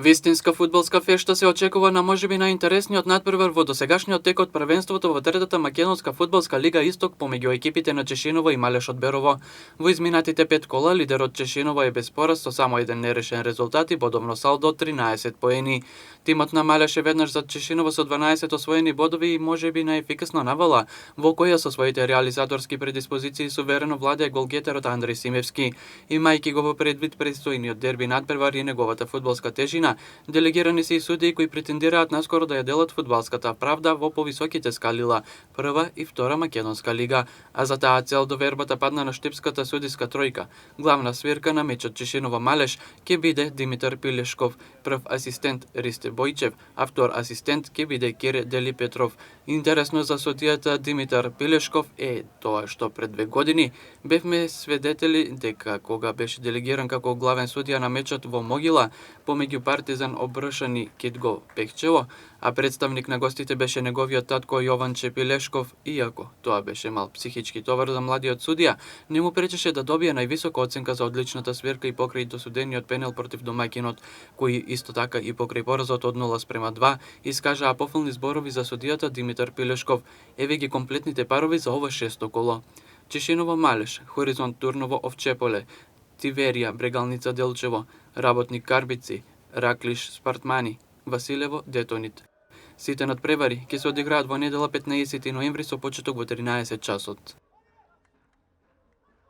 Вистинска фудбалска фешта се очекува на можеби најинтересниот натпревар во досегашниот тек од првенството во третата македонска фудбалска лига Исток помеѓу екипите на Чешиново и Малеш од Берово. Во изминатите 5 кола лидерот Чешиново е без пораз со само еден нерешен резултат и бодовно салдо 13 поени. Тимот на Малеш е веднаш зад Чешиново со 12 освоени бодови и можеби најефикасно навала, во која со своите реализаторски предиспозиции суверено владее голгетерот Андреј Симевски. Имајќи го во предвид предстојниот дерби надпревар и неговата фудбалска тежина, делегирани се и судии кои претендираат наскоро да ја делат фудбалската правда во повисоките скалила, прва и втора македонска лига, а за таа цел довербата падна на штипската судиска тројка. Главна свирка на мечот Чешиново Малеш ќе биде Димитар Пилешков, прв асистент Ристе Бојчев, а втор асистент ќе биде Кире Дели Петров. Интересно за судијата Димитар Пилешков е тоа што пред 2 години бевме свидетели дека кога беше делегиран како главен судија на мечот во Могила помеѓу Партизан Обршани Китго Пехчево, а представник на гостите беше неговиот татко Јованче Пилешков, иако тоа беше мал психички товар за младиот судија, не му пречеше да добие највисока оценка за одличната свирка и покрај досудениот пенел против домаќинот, кој исто така и покрај поразот од 0:2 искажаа пофални зборови за судијата Димитар Пилешков. Еве ги комплетните парови за ова шесто коло. Чешиново Малеш, Хоризонт Турново Овчеполе, Тиверија Брегалница Делчево, Работник Карбици, Раклиш Спартмани, Василево Детонит. Сите надпревари ќе се одиграат во недела 15 ноември со почеток во 13 часот.